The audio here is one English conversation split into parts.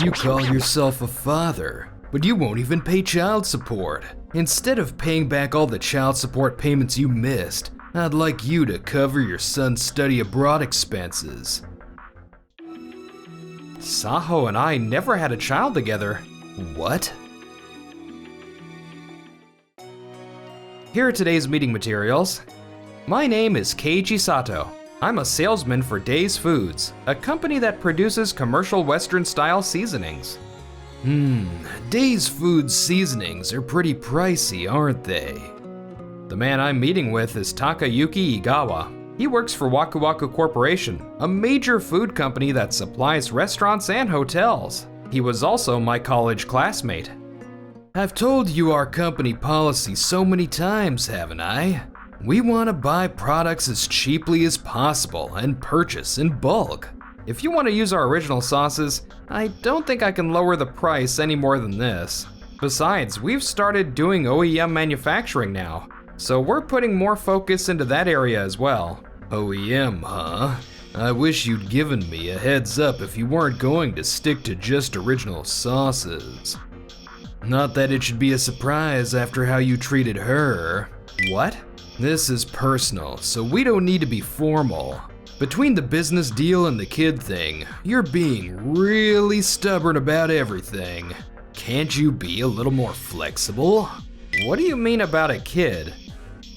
You call yourself a father, but you won't even pay child support. Instead of paying back all the child support payments you missed, I'd like you to cover your son's study abroad expenses. Saho and I never had a child together. What? Here are today's meeting materials. My name is Keiichi Sato. I'm a salesman for Days Foods, a company that produces commercial Western-style seasonings. Days Foods seasonings are pretty pricey, aren't they? The man I'm meeting with is Takayuki Igawa. He works for Waku Waku Corporation, a major food company that supplies restaurants and hotels. He was also my college classmate. I've told you our company policy so many times, haven't I? We want to buy products as cheaply as possible and purchase in bulk. If you want to use our original sauces, I don't think I can lower the price any more than this. Besides, we've started doing OEM manufacturing now, so we're putting more focus into that area as well. OEM, huh? I wish you'd given me a heads up if you weren't going to stick to just original sauces. Not that it should be a surprise after how you treated her. What? This is personal, so we don't need to be formal. Between the business deal and the kid thing, you're being really stubborn about everything. Can't you be a little more flexible? What do you mean about a kid?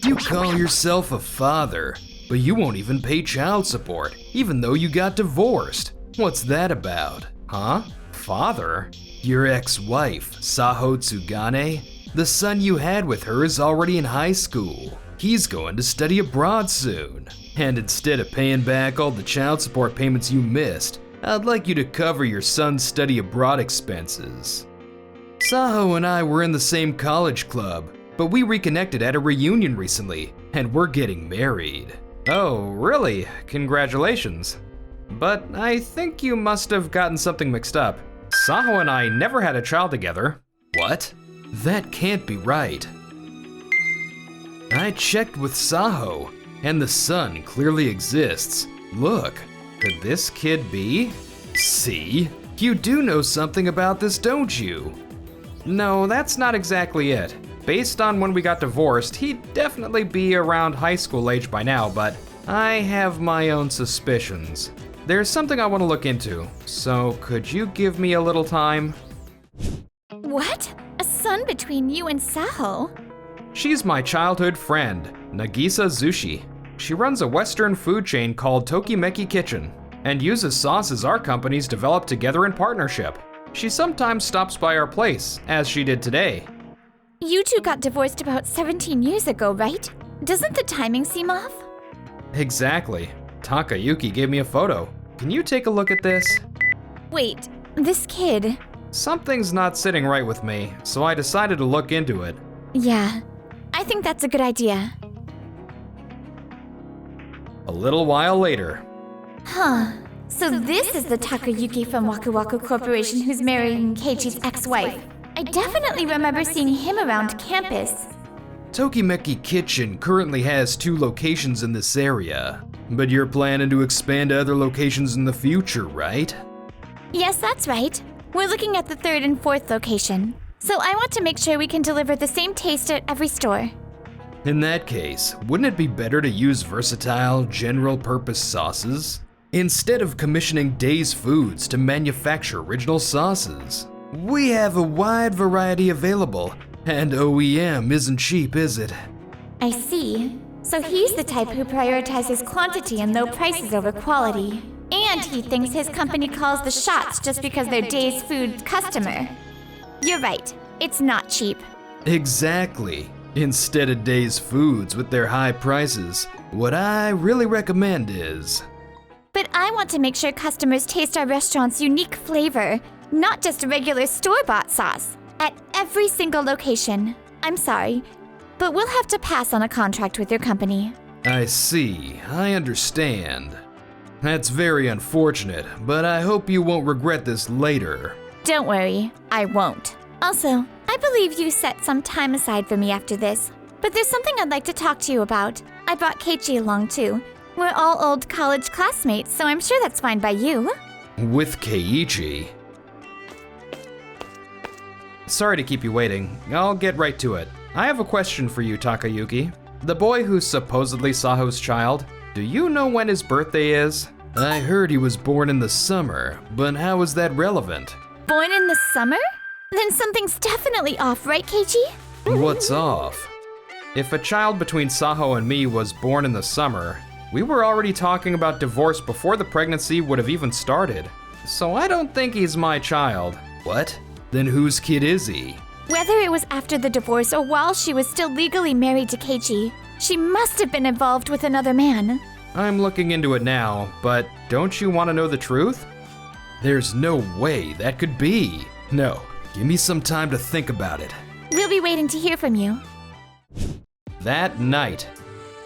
You call yourself a father, but you won't even pay child support, even though you got divorced. What's that about? Huh? Father? Your ex-wife, Saho Tsugane? The son you had with her is already in high school. He's going to study abroad soon. And instead of paying back all the child support payments you missed, I'd like you to cover your son's study abroad expenses. Saho and I were in the same college club, but we reconnected at a reunion recently, and we're getting married. Oh, really? Congratulations. But I think you must have gotten something mixed up. Saho and I never had a child together. What? That can't be right. I checked with Saho, and the son clearly exists. Look, could this kid be? See? You do know something about this, don't you? No, that's not exactly it. Based on when we got divorced, he'd definitely be around high school age by now, but I have my own suspicions. There's something I want to look into, so could you give me a little time? What? A son between you and Saho? She's my childhood friend, Nagisa Zushi. She runs a Western food chain called Tokimeki Kitchen and uses sauces our companies developed together in partnership. She sometimes stops by our place, as she did today. You two got divorced about 17 years ago, right? Doesn't the timing seem off? Exactly. Takayuki gave me a photo. Can you take a look at this? Wait, this kid... Something's not sitting right with me, so I decided to look into it. Yeah, I think that's a good idea. A little while later. Huh. So this is the Takayuki from Waku Waku Corporation who's marrying Keiichi's ex-wife. I definitely remember seeing him around campus. Tokimeki Kitchen currently has 2 locations in this area, but you're planning to expand to other locations in the future, right? Yes, that's right. We're looking at the 3rd and 4th location. So I want to make sure we can deliver the same taste at every store. In that case, wouldn't it be better to use versatile, general-purpose sauces? Instead of commissioning Days Foods to manufacture original sauces. We have a wide variety available, and OEM isn't cheap, is it? I see. So he's the type who prioritizes quantity and low prices over quality. And he thinks his company calls the shots just because they're Days Food customer. You're right, it's not cheap. Exactly. Instead of Days Foods with their high prices, what I really recommend is... But I want to make sure customers taste our restaurant's unique flavor, not just regular store-bought sauce, at every single location. I'm sorry, but we'll have to pass on a contract with your company. I see, I understand. That's very unfortunate, but I hope you won't regret this later. Don't worry, I won't. Also, I believe you set some time aside for me after this, but there's something I'd like to talk to you about. I brought Keiichi along too. We're all old college classmates, so I'm sure that's fine by you. With Keiichi? Sorry to keep you waiting. I'll get right to it. I have a question for you, Takayuki. The boy who's supposedly Saho's child, do you know when his birthday is? I heard he was born in the summer, but how is that relevant? Born in the summer? Then something's definitely off, right, Keiichi? What's off? If a child between Saho and me was born in the summer, we were already talking about divorce before the pregnancy would have even started. So I don't think he's my child. What? Then whose kid is he? Whether it was after the divorce or while she was still legally married to Keiichi, she must have been involved with another man. I'm looking into it now, but don't you want to know the truth? There's no way that could be. No, give me some time to think about it. We'll be waiting to hear from you. That night.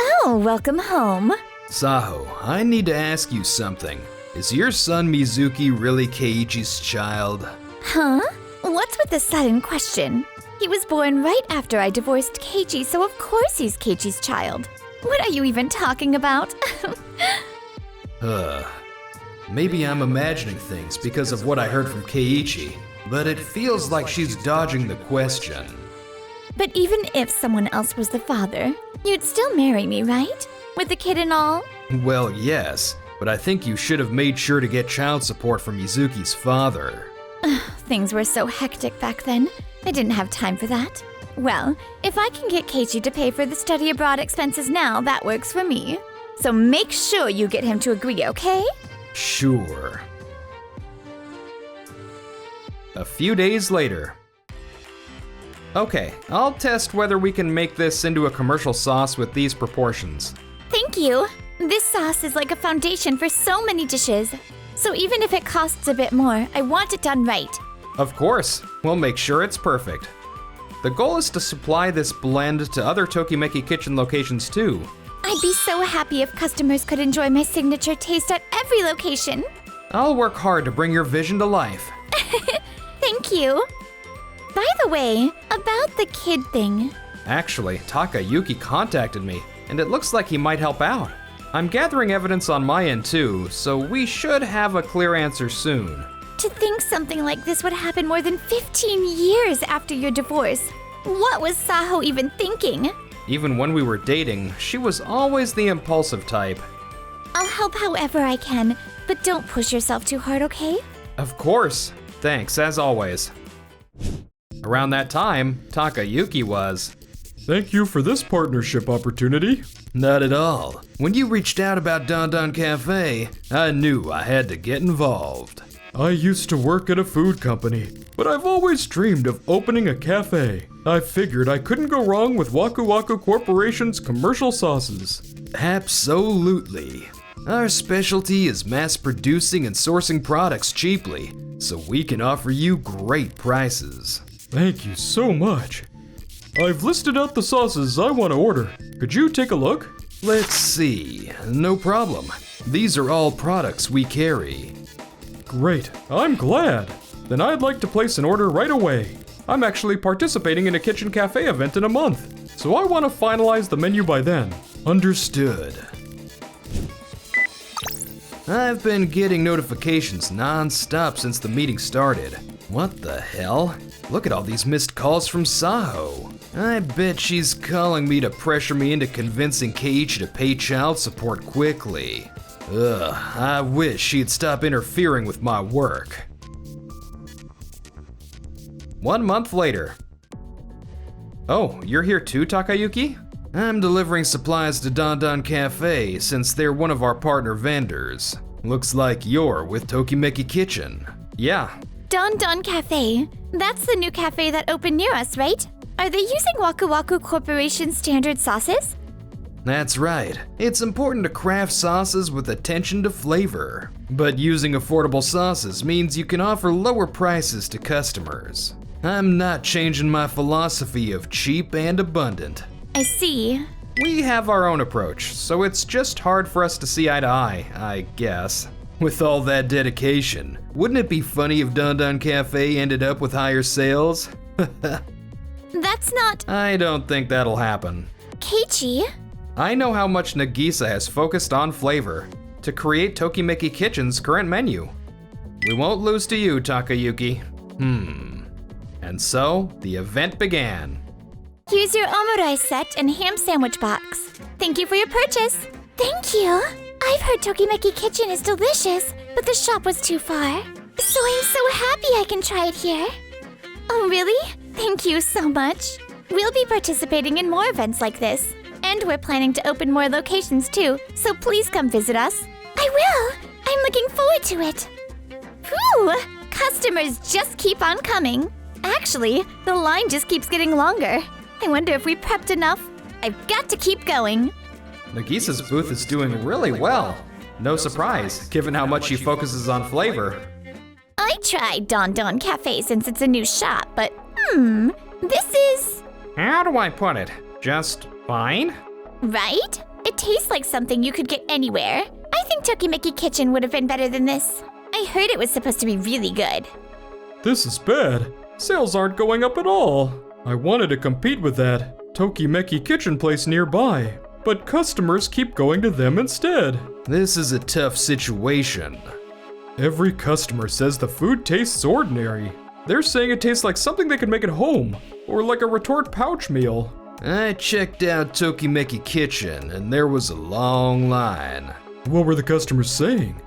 Oh, welcome home. Saho, I need to ask you something. Is your son Mizuki really Keiichi's child? Huh? What's with the sudden question? He was born right after I divorced Keiichi, so of course he's Keiichi's child. What are you even talking about? Maybe I'm imagining things because of what I heard from Keiichi, but it feels like she's dodging the question. But even if someone else was the father, you'd still marry me, right? With the kid and all? Well, yes, but I think you should have made sure to get child support from Mizuki's father. Things were so hectic back then. I didn't have time for that. Well, if I can get Keiichi to pay for the study abroad expenses now, that works for me. So make sure you get him to agree, okay? Sure. A few days later. Okay, I'll test whether we can make this into a commercial sauce with these proportions. Thank you. This sauce is like a foundation for so many dishes. So even if it costs a bit more, I want it done right. Of course, we'll make sure it's perfect. The goal is to supply this blend to other Tokimeki Kitchen locations too. I'd be so happy if customers could enjoy my signature taste at every location. I'll work hard to bring your vision to life. Thank you. By the way, about the kid thing. Actually, Takayuki contacted me, and it looks like he might help out. I'm gathering evidence on my end too, so we should have a clear answer soon. To think something like this would happen more than 15 years after your divorce. What was Saho even thinking? Even when we were dating, she was always the impulsive type. I'll help however I can, but don't push yourself too hard, okay? Of course. Thanks, as always. Around that time, Takayuki was. Thank you for this partnership opportunity. Not at all. When you reached out about Don Don Cafe, I knew I had to get involved. I used to work at a food company, but I've always dreamed of opening a cafe. I figured I couldn't go wrong with Waku Waku Corporation's commercial sauces. Absolutely. Our specialty is mass producing and sourcing products cheaply, so we can offer you great prices. Thank you so much. I've listed out the sauces I want to order. Could you take a look? Let's see. No problem. These are all products we carry. Great, I'm glad. Then I'd like to place an order right away. I'm actually participating in a kitchen cafe event in a month, so I want to finalize the menu by then. Understood. I've been getting notifications non-stop since the meeting started. What the hell? Look at all these missed calls from Saho. I bet she's calling me to pressure me into convincing Keiichi to pay child support quickly. Ugh, I wish she'd stop interfering with my work. 1 month later. Oh, you're here too, Takayuki? I'm delivering supplies to Don Don Cafe since they're one of our partner vendors. Looks like you're with Tokimeki Kitchen. Yeah. Don Don Cafe. That's the new cafe that opened near us, right? Are they using Waku Waku Corporation standard sauces? That's right. It's important to craft sauces with attention to flavor. But using affordable sauces means you can offer lower prices to customers. I'm not changing my philosophy of cheap and abundant. I see. We have our own approach, so it's just hard for us to see eye to eye, I guess. With all that dedication, wouldn't it be funny if Don Don Cafe ended up with higher sales? That's not... I don't think that'll happen. Keiichi? I know how much Nagisa has focused on flavor to create Tokimeki Kitchen's current menu. We won't lose to you, Takayuki. And so, the event began. Here's your omurice set and ham sandwich box. Thank you for your purchase. Thank you. I've heard Tokimeki Kitchen is delicious, but the shop was too far. So I'm so happy I can try it here. Oh, really? Thank you so much. We'll be participating in more events like this. And we're planning to open more locations too, so please come visit us. I will! I'm looking forward to it. Whew! Customers just keep on coming. Actually, the line just keeps getting longer. I wonder if we prepped enough. I've got to keep going. Nagisa's booth is doing really well. No surprise, given how much she focuses on flavor. I tried Don Don Cafe since it's a new shop, but this is... How do I put it? Just fine? Right? It tastes like something you could get anywhere. I think Tokimeki Kitchen would have been better than this. I heard it was supposed to be really good. This is bad. Sales aren't going up at all. I wanted to compete with that Tokimeki Kitchen place nearby, but customers keep going to them instead. This is a tough situation. Every customer says the food tastes ordinary. They're saying it tastes like something they could make at home, or like a retort pouch meal. I checked out Tokimeki Kitchen and there was a long line. What were the customers saying?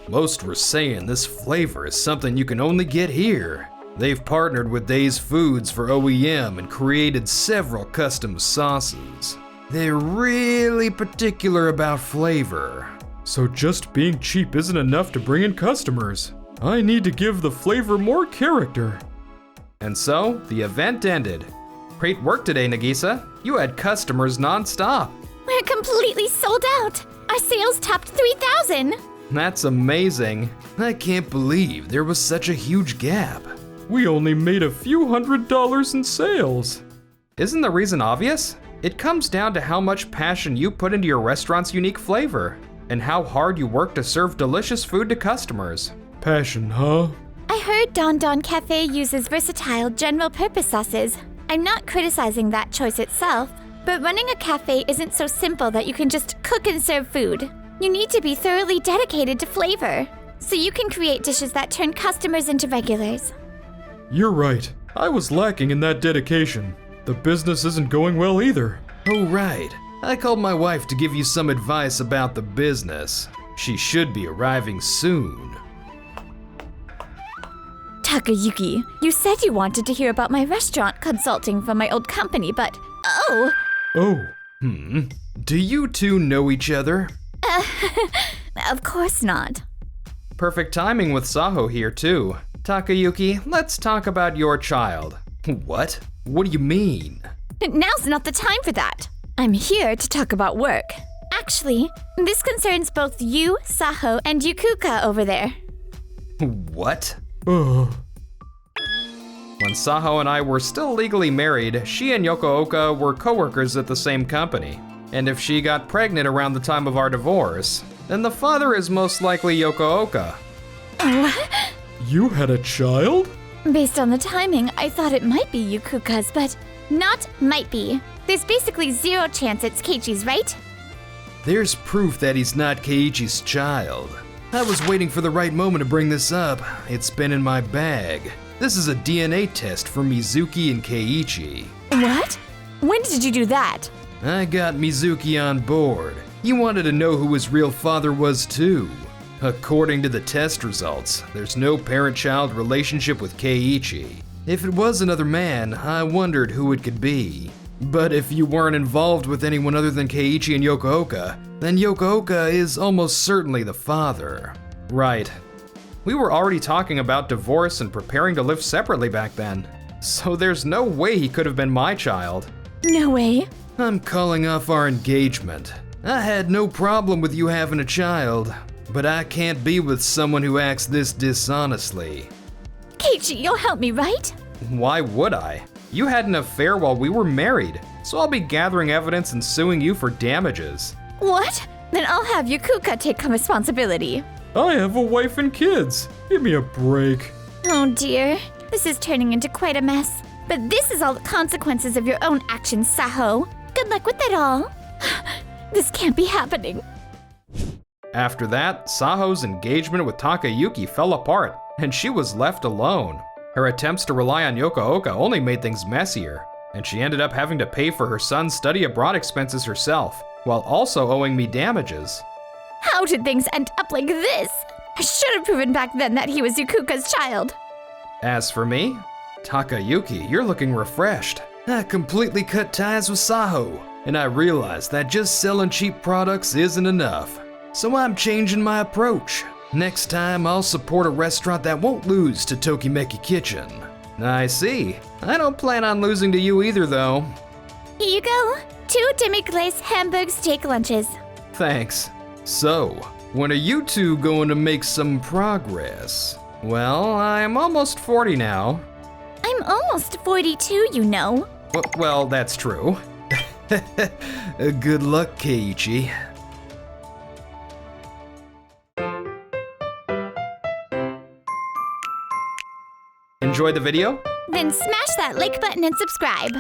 Most were saying this flavor is something you can only get here. They've partnered with Days Foods for OEM and created several custom sauces. They're really particular about flavor. So just being cheap isn't enough to bring in customers. I need to give the flavor more character. And so, the event ended. Great work today, Nagisa. You had customers non-stop. We're completely sold out. Our sales topped 3,000. That's amazing. I can't believe there was such a huge gap. We only made a few $100s in sales. Isn't the reason obvious? It comes down to how much passion you put into your restaurant's unique flavor, and how hard you work to serve delicious food to customers. Passion, huh? I heard Don Don Cafe uses versatile general-purpose sauces. I'm not criticizing that choice itself, but running a cafe isn't so simple that you can just cook and serve food. You need to be thoroughly dedicated to flavor, so you can create dishes that turn customers into regulars. You're right. I was lacking in that dedication. The business isn't going well either. Oh, right. I called my wife to give you some advice about the business. She should be arriving soon. Takayuki, you said you wanted to hear about my restaurant consulting from my old company, but oh. Do you two know each other? Of course not. Perfect timing with Saho here too. Takayuki, let's talk about your child. What? What do you mean? Now's not the time for that. I'm here to talk about work. Actually, this concerns both you, Saho, and Yukuka over there. What? When Saho and I were still legally married, she and Yokooka were co-workers at the same company. And if she got pregnant around the time of our divorce, then the father is most likely Yokooka. What? You had a child? Based on the timing, I thought it might be Yukuka's, but not might be. There's basically zero chance it's Keiichi's, right? There's proof that he's not Keiichi's child. I was waiting for the right moment to bring this up. It's been in my bag. This is a DNA test for Mizuki and Keiichi. What? When did you do that? I got Mizuki on board. He wanted to know who his real father was too. According to the test results, there's no parent-child relationship with Keiichi. If it was another man, I wondered who it could be. But if you weren't involved with anyone other than Keiichi and Yokooka, then Yokooka is almost certainly the father. Right. We were already talking about divorce and preparing to live separately back then. So there's no way he could have been my child. No way. I'm calling off our engagement. I had no problem with you having a child, but I can't be with someone who acts this dishonestly. Keiichi, you'll help me, right? Why would I? You had an affair while we were married, so I'll be gathering evidence and suing you for damages. What? Then I'll have Yukuka take responsibility. I have a wife and kids. Give me a break. Oh dear, this is turning into quite a mess. But this is all the consequences of your own actions, Saho. Good luck with it all. This can't be happening. After that, Saho's engagement with Takayuki fell apart, and she was left alone. Her attempts to rely on Yokooka only made things messier, and she ended up having to pay for her son's study abroad expenses herself, while also owing me damages. How did things end up like this? I should have proven back then that he was Yukuka's child. As for me, Takayuki, you're looking refreshed. I completely cut ties with Saho, and I realized that just selling cheap products isn't enough. So I'm changing my approach. Next time, I'll support a restaurant that won't lose to Tokimeki Kitchen. I see. I don't plan on losing to you either, though. Here you go. 2 demi-glazed Hamburg steak lunches. Thanks. So, when are you two going to make some progress? Well, I'm almost 40 now. I'm almost 42, you know. Well, that's true. Good luck, Keiichi. Enjoy the video? Then smash that like button and subscribe.